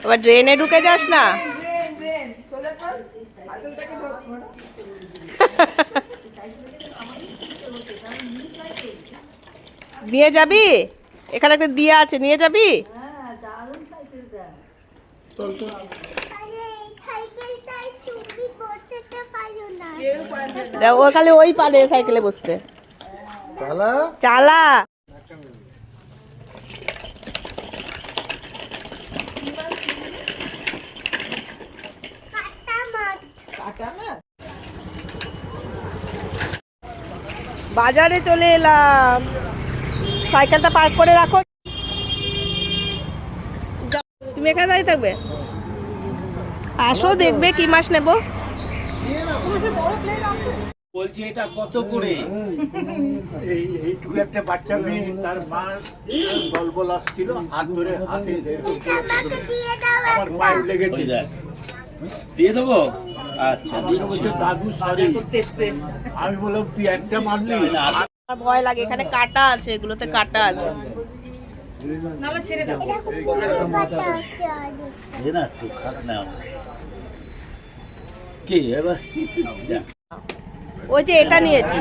আবার ড্রেনে ঢুকে যাস না। নিয়ে যাবি? এখানে একটা দিয়া আছে, নিয়ে যাবি? ও খালি ওই পারে সাইকেলে বসতে। চালা। বাজারে চলে এলাম, সাইকেলটা পার্ক করে রাখো। তুমি এখানে দাঁড়িয়ে থাকবে? আসো, দেখবে কি মাছ নেব। বলছি এটা কত করে? এইটুকু একটা বাচ্চা মেয়ে, তার মা বলবল আসছিল, হাত ধরে হাতে আমার পায়ে লেগেছে। দিয়ে দেবো? আচ্ছা, দাদু সরি। আমি বললাম তুই একটা মারলি। আমার ভয় লাগে, এখানে কাটা আছে, এগুলোতে কাটা আছে। ওই যে এটা নিয়েছি,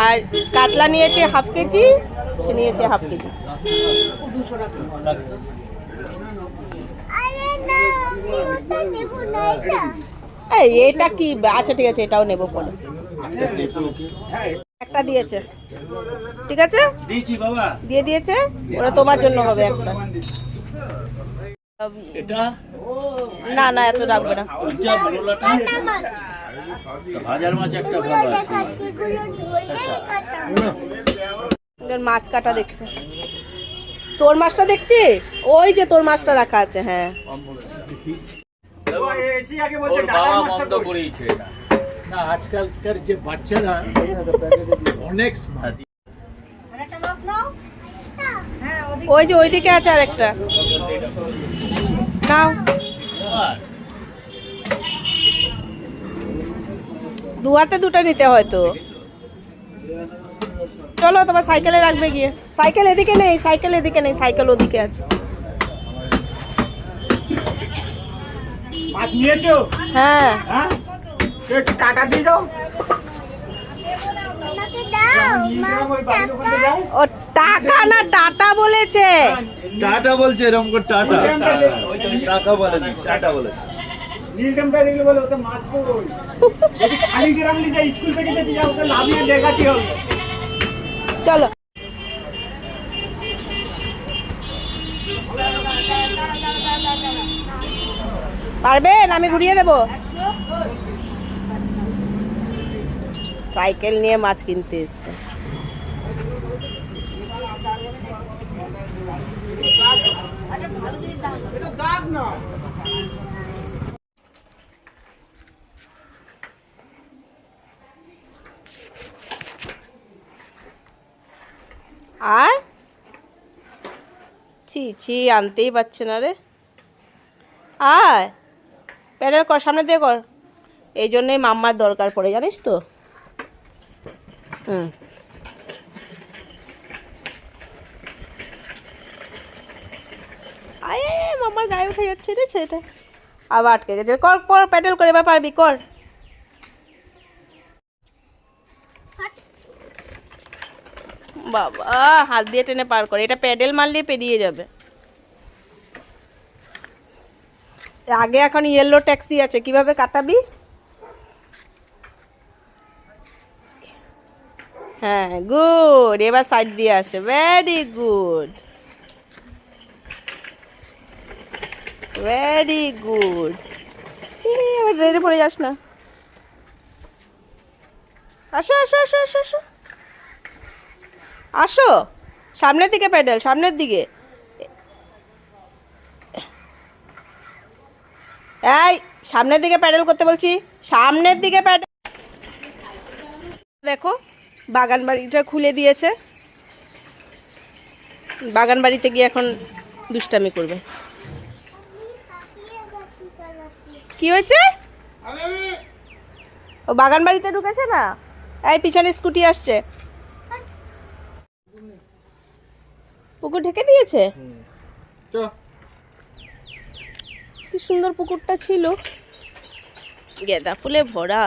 আর কাতলা নিয়েছে হাফ কেজি, সে নিয়েছে হাফ কেজি। এটা কি? আচ্ছা ঠিক আছে, এটাও নেবো পরে। একটা দিয়েছে, ঠিক আছে, দিয়ে দিয়েছে। ওরা তোমার জন্য হবে একটা। না না, এত রাখবে না। মাছ কাটা দেখছে। তোর মাছটা দেখছিস? ওই যে তোর মাছটা রাখা আছে। হ্যাঁ, আজকালকার যে বাচ্চারা অনেক ওই যে ওইদিকে আছে আর একটা নাও। দু হাতে দুটো নিতে হয়তো। চলো, তোমার সাইকেলে রাখবে গিয়ে। সাইকেল এদিকে নেই, সাইকেল এদিকে নেই, সাইকেল ওদিকে আছে। মাছ নিয়েছো? হ্যাঁ। একটু টাকা দিয়ে দাও। ও টাকা না টাটা বলেছে। টাটা বলছে, এরকম করে টাটা টাকা বলেনি, টাটা বলেছে। নীলটামটা দেখলে বলে ওটা মাছ পড়ো। যদি খালি গ্রাম নিয়ে যাই স্কুল থেকে যেতে যাও, ওকে লাভিয়ে দেখাতে হবে। চলো। পারবেন? আমি ঘুরিয়ে দেবো। সাইকেল নিয়ে মাছ কিনতে এসছে। আর ছি ছি, আনতেই পারছে না রে। আয়, প্যাডেল কর, সামনে দিয়ে কর। এই জন্যই মাম্মার দরকার পড়ে, জানিস তো। আয় মাম্মার গায়ে উঠে যাচ্ছে রে ছেলেটা। আবার আটকে গেছে। কর কর, প্যাডেল করে, এবার পারবি, কর। বাবা, হাত দিয়ে টেনে পার করে। এটা প্যাডেল মারলে পেরিয়ে যাবে। আগে এখন ইয়েলো ট্যাক্সি আছে, কিভাবে কাটাবি? হ্যাঁ, গুড। এবার সাইড দিয়ে আসে, ভেরি গুড, ভেরি গুড। এবার ড্রেনে পড়ে যাস না। আসো আসো আসো আসো আসো আসো, সামনের দিকে প্যাডেল, সামনের দিকে। এই, সামনের দিকে প্যাডেল করতে বলছি, সামনের দিকে প্যাডেল। দেখো, বাগান বাড়িটা খুলে দিয়েছে। বাগান বাড়িতে গিয়ে এখন দুষ্টামি করবে। কি হয়েছে? ও বাগান বাড়িতে ঢুকেছে না। এই পিছনে স্কুটি আসছে। পুকুর ঢেকে দিয়েছে। কি সুন্দর পুকুরটা ছিল, গেঁদা ফুলে ভরা।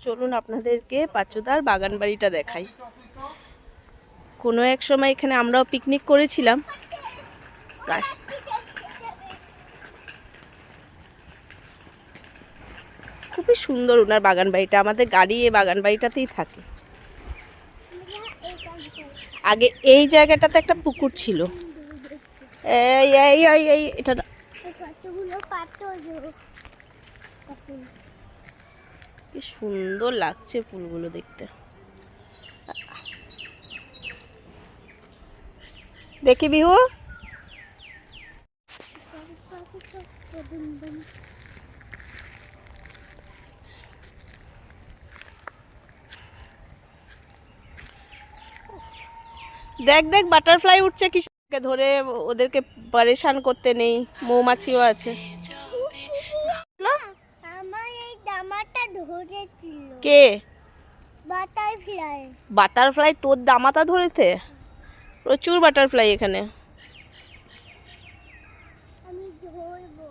চলুন আপনাদেরকে পাচুদার বাগান বাড়িটা দেখাই। কোনো এক সময় এখানে আমরাও পিকনিক করেছিলাম। খুবই সুন্দর ওনার বাগান বাড়িটা, আমাদের গাড়ি এই বাগান বাড়িটাতেই থাকে। আগে এই জায়গাটাতে একটা পুকুর ছিল। এই এই এই এই এটা কি সুন্দর লাগছে ফুলগুলো দেখতে। দেখি বিহু, দেখ দেখ বাটারফ্লাই উঠছে, কি ধরে ওদেরকে পরেশান করতে নেই। মৌমাছিও আছে। আমার এই জামাটা ধরেছিল কে? বাটারফ্লাই। বাটারফ্লাই তোর দামাতা ধরেছে? প্রচুর বাটারফ্লাই এখানে। আমি ধরবো।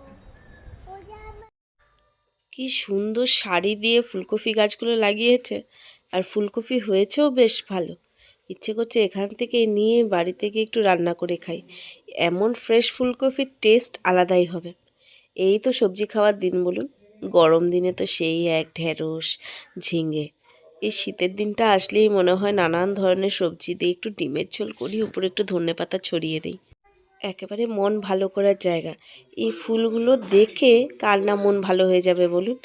কি সুন্দর শাড়ি দিয়ে ফুলকপি গাছগুলো লাগিয়েছে, আর ফুলকপি হয়েছেও বেশ ভালো। ইচ্ছে করছে এখান থেকে নিয়ে বাড়িতে গিয়ে একটু রান্না করে খাই। এমন ফ্রেশ ফুলকপির টেস্ট আলাদাই হবে। এই তো সবজি খাওয়ার দিন বলুন, গরম দিনে তো সেই এক ঢেঁড়স, ঝিঙে। এই শীতের দিনটা আসলেই মনে হয় নানান ধরনের সবজি দিয়ে একটু ডিমের ঝোল করি, উপরে একটু ধনেপাতা ছড়িয়ে দিই। একেবারে মন ভালো করার জায়গা। এই ফুলগুলো দেখে কার না মন ভালো হয়ে যাবে বলুন।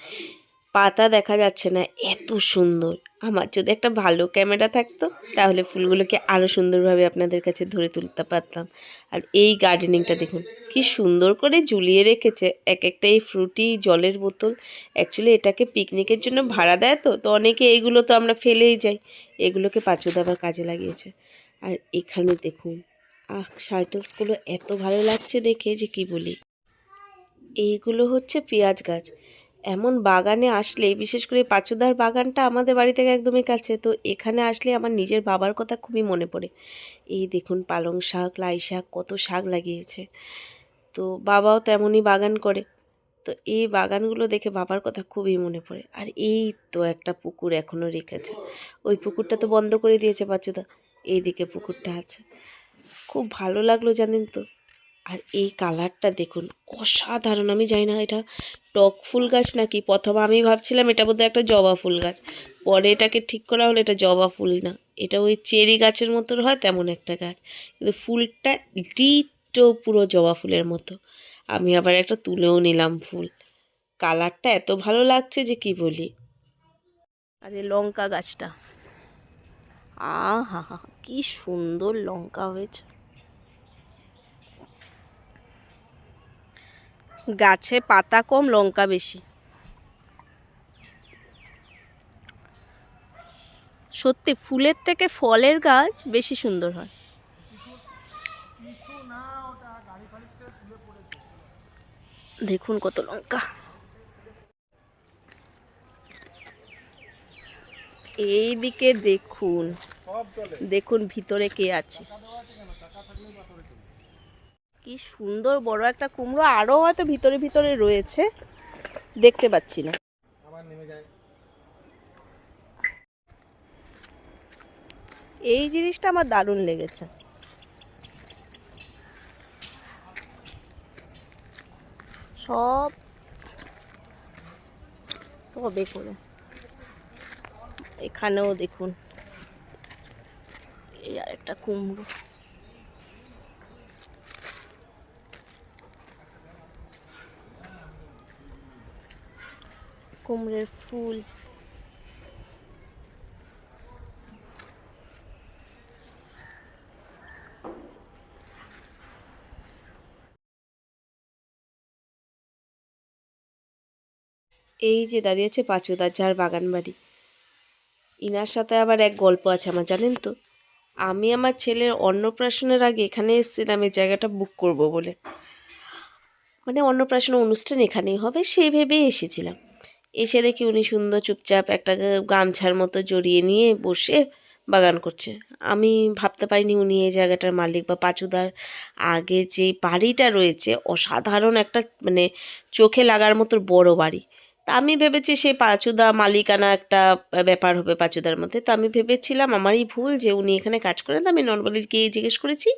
পাতা দেখা যাচ্ছে না, এত সুন্দর। আমার যদি একটা ভালো ক্যামেরা থাকতো তাহলে ফুলগুলোকে আরও সুন্দরভাবে আপনাদের কাছে ধরে তুলতে পারতাম। আর এই গার্ডেনিংটা দেখুন কি সুন্দর করে ঝুলিয়ে রেখেছে এক একটা এই ফ্রুটি জলের বোতল। অ্যাকচুয়ালি এটাকে পিকনিকের জন্য ভাড়া দেয়, তো অনেকে এইগুলো তো আমরা ফেলেই যাই, এগুলোকে পাঁচুদা আবার কাজে লাগিয়েছে। আর এখানে দেখুন শার্টলসগুলো এত ভালো লাগছে দেখে যে কি বলি। এইগুলো হচ্ছে পেঁয়াজ গাছ। এমন বাগানে আসলে, বিশেষ করে পাঁচুদার বাগানটা আমাদের বাড়ি থেকে একদমই কাছে, তো এখানে আসলে আমার নিজের বাবার কথা খুবই মনে পড়ে। এই দেখুন পালং শাক, লাই শাক, কত শাক লাগিয়েছে। তো বাবাও তেমনই বাগান করে, তো এই বাগানগুলো দেখে বাবার কথা খুবই মনে পড়ে। আর এই তো একটা পুকুর এখনও রেখেছে, ওই পুকুরটা তো বন্ধ করে দিয়েছে পাঁচুদা, এইদিকে পুকুরটা আছে। খুব ভালো লাগলো জানেন তো। আর এই কালারটা দেখুন অসাধারণ। আমি জানি না এটা টক ফুল গাছ নাকি, প্রথমে আমি ভাবছিলাম এটা বোধহয় একটা জবা ফুল গাছ, পরে এটাকে ঠিক করা হলো এটা জবা ফুল না, এটা ওই চেরি গাছের মতো হয় তেমন একটা গাছ, কিন্তু ফুলটা ডিটো পুরো জবা ফুলের মতো। আমি আবার একটা তুলেও নিলাম ফুল। কালারটা এত ভালো লাগছে যে কি বলি। আর এই লঙ্কা গাছটা, আহা হা, কি সুন্দর লঙ্কা হয়েছে। গাছে পাতা কম, লঙ্কা বেশি। সত্যি ফুলের থেকে ফলের গাছ বেশি সুন্দর হয়। দেখুন কত লঙ্কা। এই দিকে দেখুন, দেখুন ভিতরে কে আছে। কি সুন্দর বড় একটা কুমড়ো, আরো হয়তো ভিতরে ভিতরে রয়েছে, দেখতে পাচ্ছি না। এই জিনিসটা আমার দারুণ লেগেছে। সব তবে করে এখানেও দেখুন এই আর একটা কুমড়ো। কুমড়ের ফুল। এই যে দাঁড়িয়েছে পাঁচুদা, যার বাগান বাড়ি। ইনার সাথে আবার এক গল্প আছে আমার, জানেন তো। আমি আমার ছেলের অন্নপ্রাশনের আগে এখানে এসেছিলাম এই জায়গাটা বুক করব বলে, মানে অন্নপ্রাশন অনুষ্ঠান এখানেই হবে সেই ভেবেই এসেছিলাম। এসে দেখি উনি সুন্দর চুপচাপ একটা গামছার মতো জড়িয়ে নিয়ে বসে বাগান করছে। আমি ভাবতে পারিনি উনি এই জায়গাটার মালিক, বা পাঁচুদার আগে যে বাড়িটা রয়েছে অসাধারণ একটা মানে চোখে লাগার মতো বড় বাড়ি। তা আমি ভেবেছি সেই পাঁচুদা মালিকানা একটা ব্যাপার হবে পাঁচুদার মধ্যে। তো আমি ভেবেছিলাম আমারই ভুল যে উনি এখানে কাজ করেন। তো আমি নর্মালি গিয়ে জিজ্ঞেস করেছি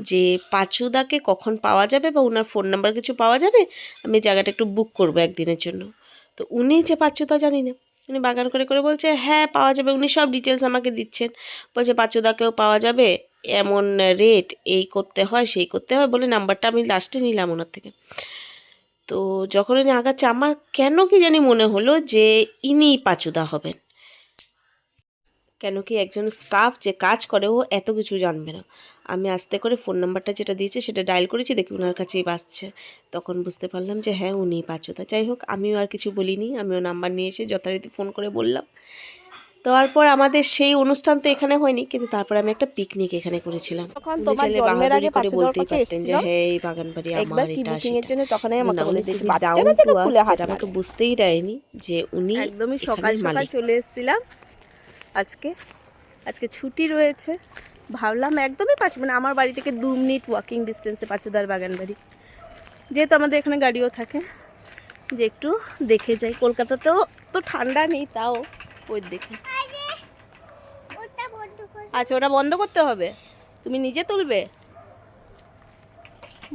যে পাঁচুদাকে কখন পাওয়া যাবে বা ওনার ফোন নাম্বার কিছু পাওয়া যাবে, আমি জায়গাটা একটু বুক করবো একদিনের জন্য। তো উনি যে পাঁচুদা জানি না, উনি বাগান করে করে বলছে হ্যাঁ পাওয়া যাবে। উনি সব ডিটেলস আমাকে দিচ্ছেন, বলছে পাঁচুদাকেও পাওয়া যাবে, এমন রেট, এই করতে হয় সেই করতে হয় বলে নাম্বারটা আমি লাস্টে নিলাম ওনার থেকে। তো যখন উনি আগাচ্ছে আমার কেন কি জানি মনে হলো যে ইনিই পাঁচুদা হবেন। কেন কি একজন স্টাফ যে কাজ করে ও এত কিছু জানবে না। আমি আস্তে করে ফোন নাম্বারটা যেটা দিয়েছে সেটা ডায়াল করেছি, দেখি ওনার কাছেই বাজছে। তখন বুঝতে পারলাম যে হ্যাঁ উনিই পাঁচুদা। যাই হোক, আমিও আর কিছু বলিনি, আমিও নাম্বার নিয়ে এসে যথারীতি ফোন করে বললাম। তারপর আমাদের সেই অনুষ্ঠান তো এখানে হয়নি, কিন্তু তারপর আমি একটা পিকনিক এখানে করেছিলাম। তখন উনি তোমার চাইলে জন্মের আগে বাহাদুরি করে পাঁচুদার বলতেই কাছে পারতেন যে এসেছিল হ্যাঁ এই বাগান বাড়ি একবার আমার, কি এটা বুকিং এর সেটা। জন্য, তখন আমি আমাকে না, বলে উনি দিয়েছি খুবই বাচ্চা ডাউন না টু যেন খুলে হাত যেটা আমাকে মারে। বুঝতেই দেয়নি যে উনি একদমই সকাল এখানের সকাল মালিক। চলে এসেছিলাম আজকে ছুটি রয়েছে, ভাবলাম একদমই পাশে, মানে আমার বাড়ি থেকে 2 মিনিট ওয়াকিং ডিস্টেন্সে পাঁচুদার বাগান বাড়ি। যেহেতু আমাদের এখানে গাড়িও থাকে, যে একটু দেখে যাই। কলকাতাতেও তো ঠান্ডা নেই, তাও ওই দেখি। ওটা বন্ধ করে আচ্ছা, ওটা বন্ধ করতে হবে, তুমি নিজে তুলবে?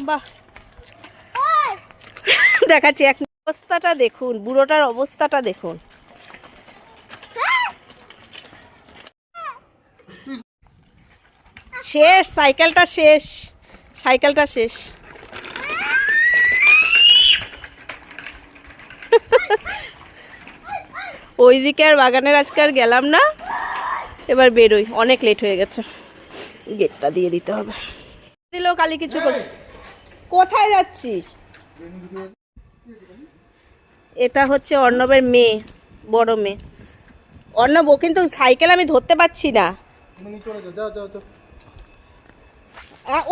বাহ, দেখাচ্ছি এক অবস্থাটা দেখুন, বুড়োটার অবস্থাটা দেখুন। শেষ, সাইকেলটা শেষ, সাইকেলটা শেষ। ওইদিকে আর বাগানের আজকে আর গেলাম না, এবার বেরোই, অনেক লেট হয়ে গেছে, গেটটা দিয়ে দিতে হবে। দিলেও কালি কিছু করে। কোথায় যাচ্ছিস? এটা হচ্ছে অর্ণবের মেয়ে, বড় মেয়ে। অর্ণব, ও কিন্তু সাইকেল আমি ধরতে পারছি না।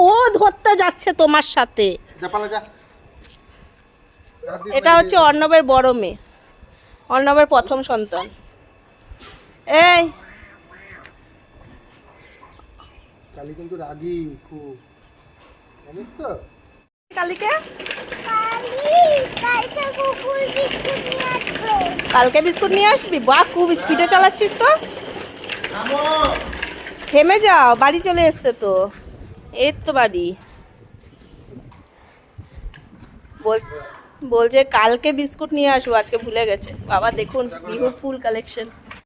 ও ধরতে যাচ্ছে তোমার সাথে। এটা হচ্ছে অর্ণবের বড় মেয়ে, অর্ণবের প্রথম সন্তান। এই কালি কিন্তু রাগী খুব, জানিস তো? কালিকে কালকে কুকুর বিস্কুট নিয়ে আসবো। কালকে বিস্কুট নিয়ে আসবি? বাহ, খুব স্পিডে চালাচ্ছিস তো। থেমে যাও, বাড়ি চলে এসছে তো, এই তো বাড়ি। বলছে কালকে বিস্কুট নিয়ে আসবো, আজকে ভুলে গেছে। বাবা দেখুন, বিহুর ফুল কালেকশন।